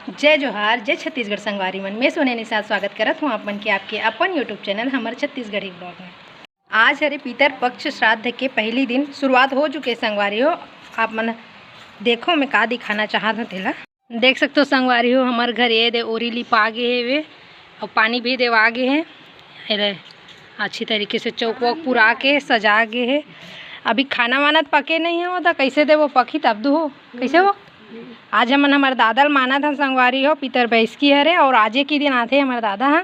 जय जोहार, जय छत्तीसगढ़ संगवारी मन। मैं सोने निसाद स्वागत करत हूँ आपन के आपके अपन यूट्यूब चैनल हमर छत्तीसगढ़ी ब्लॉग में। आज हरे पितर पक्ष श्राद्ध के पहली दिन शुरुआत हो चुके संगवारी हो। आप मन देखो मैं का दिखाना चाहत हूँ तेला। देख सकते हो संगवारी हो, हमार घर ये दे ओरी लिपा गे है वे और पानी भी देवा गे है। अरे अच्छी तरीके से चौक वौक पुरा के सजा गे है। अभी खाना वाना पके नहीं हो तो कैसे दे वो पकी तब दू हो कैसे हो। आज हमन हमारे दादा माना था संगवारी हो पितर बैसकी हरे और आजे के दिन आते हमारे दादा हाँ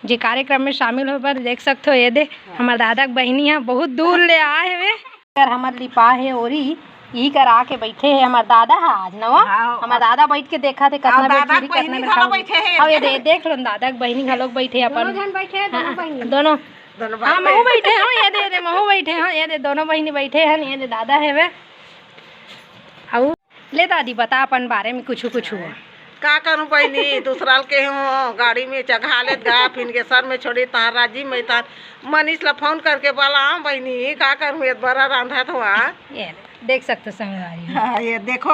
जे कार्यक्रम में शामिल हो पर देख सकते हो। ये दे हमारे दादा के बहनी है बहुत दूर ले आए हुए कर हमारे लिपा है और यही कर आके बैठे है हमारे दादा है आज नवा। हमारे दादा बैठ के देखा थे कितना बैठे और ये देख लो दादा के बहनी का लोग बैठे अपन दोनों हाँ महू बैठे हैं। ये दे महू बैठे हैं, ये दे दोनों बहनी बैठे हैं। ये दे दादा है वे और ले दादी बता अपन बारे में कुछ हुआ का करूँ बहनी दूसरा के हूँ गाड़ी में चढ़ा लेत गा फिर के सर में छोड़ी तार राजी में तार मनीष ला फोन करके बोला बहनी का करूँ ये बड़ा रांधा हुआ। ये देख सकते संगवारी हाँ, ये देखो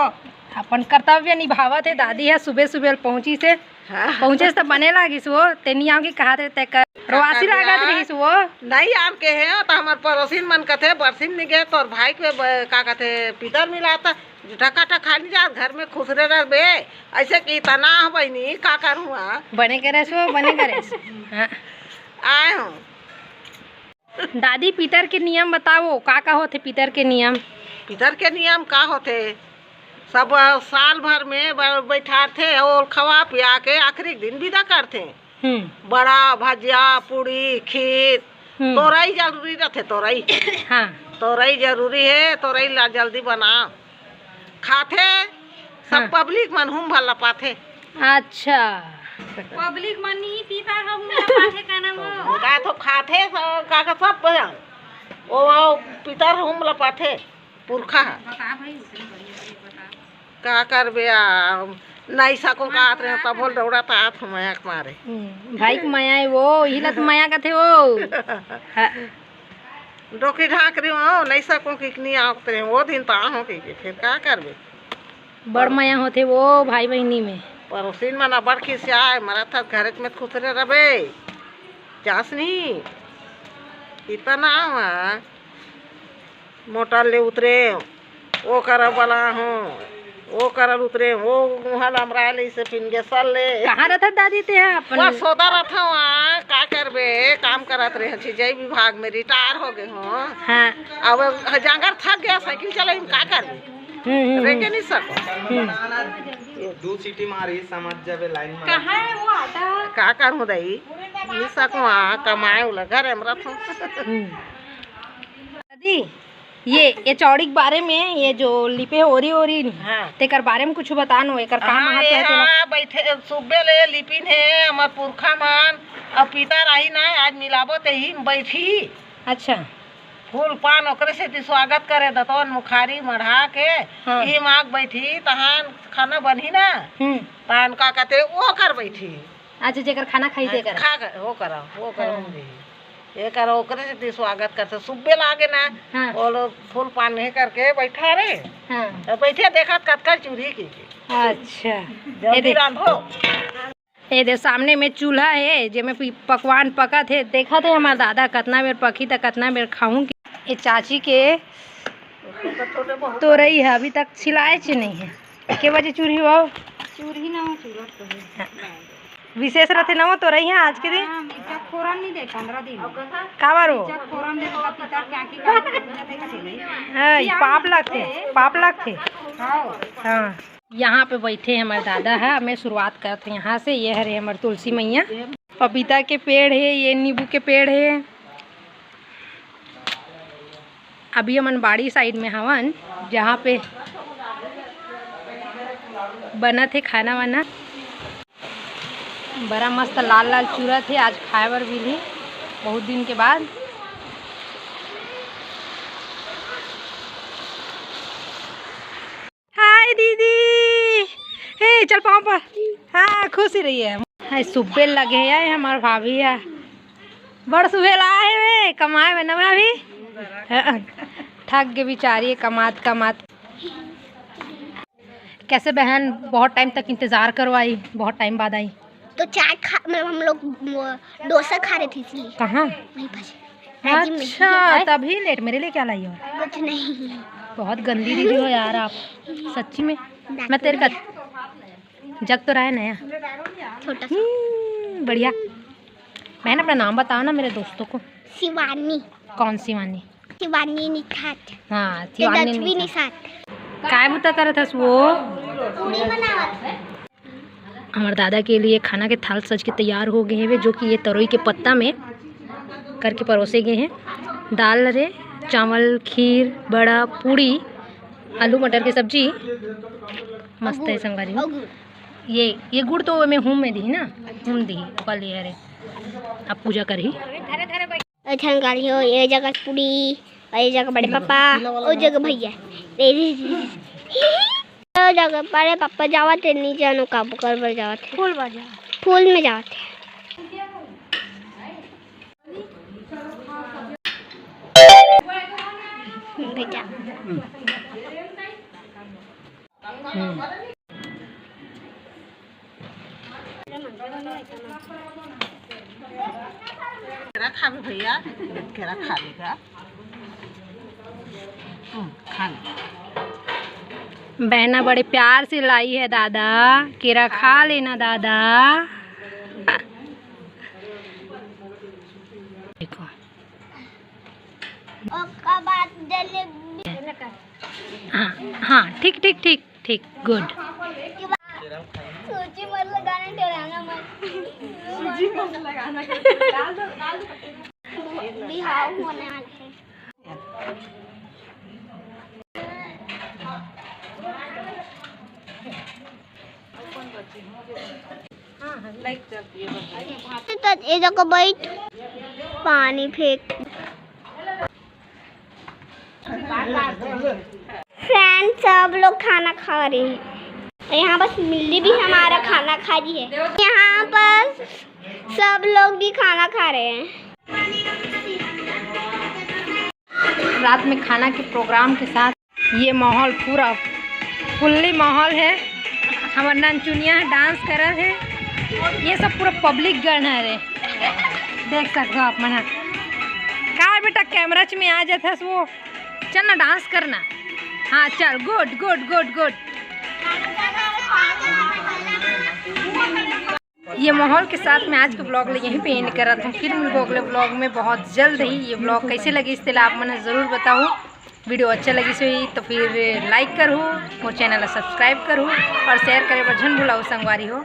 अपन कर्तव्य निभावत है। दादी है सुबह सुबह पहुंची से पहुंचे तो बने लागिस वो तेनी आऊँ की कहा थे प्रवासी लागत रहीस वो नहीं आम के है तो हमारे पड़ोसी मन कथे बरसिन नहीं गए तो भाई के का कहते पितर मिलाता ढका खाली जा घर में खुश रह बे ऐसे की तना बहनी का करूँ बने करे सो बने करे हाँ आए हूँ। दादी पितर के नियम बताओ का होते पितर के नियम। पितर के नियम का होते सब साल भर में बैठाते और खवा पिया के आखिरी दिन विदा करते। बड़ा भजिया पूड़ी खीर तोरई जरूरी रहते तोरई हाँ तोरई जरूरी है। तोरई ला जल्दी बना खाते सब पब्लिक मन हम भला पाथे। अच्छा पब्लिक मन नहीं पीता हम पाथे का नाम का तो खाते का सब ओ पितर हम ला पाथे पुरखा का करबे नहीं सको का आते तब बोल दौड़ा तात माया मारे भाई के माया है वो हिला तो माया का थे वो डोकी ढाक रही हो नहीं सको कि आते वो दिन तो हो कि फिर का करबे बड़ माया होते वो भाई बहनी में पड़ोसी मना बड़ खिसियाए मरा था घर में खुश रहे जास नहीं इतना मोटर ले उतरे वो कर बला हूँ वो करल उतरे वो वहाँ लमरा ले से फिर गेसल ले कहाँ रहता दादी ते अपन वो सोदा रहता वहाँ का करबे काम करत रहे सिंचाई विभाग में रिटायर हो गए हो। हाँ अब जांगर थक गया साइकिल चलाई का करबे रह के नहीं सको दो सीटी मारी समझ जावे लाइन में कहाँ है वो आटा का करूँ दई नहीं सको कमाए वाला घर हमरा तो दादी ये चौड़ी के बारे में ये जो लिपे ओरी हाँ तेकर बारे में कुछ बतानो एकर काम महत्व है तेला बैठे सुबह ले लिपिन है हमार पुरखा मन अब पिता रही ना आज मिलाबो ते ही बैठी। अच्छा फूल पान ओकरे से स्वागत करे दतवन मुखारी मढ़ा के ही माग बैठी तहान खाना बनी ना तहान का कहते वो कर बैठी। अच्छा जेकर खाना खाई ते कर खा कर वो करो ये करो ओकरे से स्वागत करते सुबह लागे ना वो फूल पान नहीं करके बैठा रे बैठे देखा कतकर चूल्ही की। अच्छा जल्दी रांधो ये दे सामने में चूल्हा है जेमे पकवान पका थे देखा थे हमारे दादा कितना बेर पकी तो कितना बेर खाऊं। ये चाची के तो रही है अभी तक छिलाए च नहीं है के बजे चूल्ही हो चूल्ही ना चूल्हा विशेष रहते ना तो रही है आज के दिन फोरन नहीं दे 15 दिन का बारो फोरन दे तो पितर के आंखी का पाप लगते हाँ। यहाँ पे बैठे हमारे दादा है मैं शुरुआत करते हैं यहाँ से। ये हरे हमारे तुलसी मैया पपीता के पेड़ है ये नींबू के पेड़ है। अभी हमन बाड़ी साइड में हवन जहाँ पे बना थे खाना वाना बड़ा मस्त लाल लाल चूरा थे आज खाए बर भी बहुत दिन के बाद। हाय दीदी हे चल पाँव पर हाँ खुशी रही है। हाय सुबह लगे है हमारे भाभी है बड़ सुबह लाए वे कमाए वे ना भाभी थक गए बेचारी कमात कैसे बहन, बहुत टाइम तक इंतज़ार करवाई, बहुत टाइम बाद आई। तो चाट खा मतलब हम लोग डोसा खा रहे थे इसलिए। कहाँ? वहीं पर। अच्छा, तभी लेट। मेरे लिए क्या लाई हो? कुछ नहीं। बहुत गंदी दीदी हो यार आप, सच्ची में। मैं तेरे का जग तो रहा है नया, छोटा सा। बढ़िया। बहन अपना नाम बताओ ना मेरे दोस्तों को। शिवानी। कौन शिवानी? शिवानी निखात। हाँ, शिवानी निखात। काय बता कर था वो? पूरी बनावत। हमारे दादा के लिए खाना के थाल सज के तैयार हो गए हैं, जो कि ये तरोई के पत्ता में करके परोसे गए हैं। दाल रे, चावल, खीर, बड़ा, पूड़ी, आलू मटर की सब्जी, मस्त है संगवारी हो। ये गुड़ तो मैं हूँ में दी ना, हूँ दी कल ये रे। अब पूजा करी। संगाली हो, ये जगह पूड़ी, और ये जगह बड़े पापा, और जगह भैया। जगह बड़े पापा जावत है नीचे अनु काबू कर जावत है। फूल में जावत है। भेजा। केरा खा भी भैया, केरा खा लेगा। खा ले। बहना बड़े प्यार से लाई है दादा, केरा खा लेना दादा। देखो हाँ हाँ, ठीक ठीक ठीक ठीक, गुड। सूजी मत लगाना, डराना मत। सूजी मत लगाना, डाल दो। बिहाव होने वाला है। तो ये जगह बैठ पानी फेंक। फ्रेंड्स सब लोग खाना खा रहे हैं। यहाँ बस मिल्ली भी हमारा खाना खा रही है। यहाँ पर सब लोग भी खाना खा रहे हैं। रात में खाना के प्रोग्राम के साथ ये माहौल पूरा फुल्ली माहौल है। हमारे ननचुनिया डांस कर रहे हैं। ये सब पूरा पब्लिक गण है रे, देख सकते हो आप मना। का बेटा कैमरा च में आ जाता है वो, चल ना डांस करना। हाँ चल, गुड गुड गुड गुड। ये माहौल के साथ मैं आज के ब्लॉग ले यहीं पे एंड कर रहा था। फिर मिलूंगा अगले ब्लॉग में बहुत जल्द ही। ये ब्लॉग कैसे लगी इसके लिए आप मैंने ज़रूर बताओ। वीडियो अच्छा लगी सही तो फिर लाइक करो और चैनल सब्सक्राइब करो और शेयर करे पर झन भुलाओ संगवारी हो।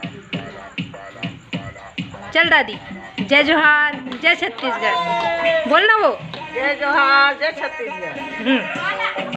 चल दादी, जय जोहार, जय छत्तीसगढ़ बोलना वो। जय जोहार, जय छत्तीसगढ़।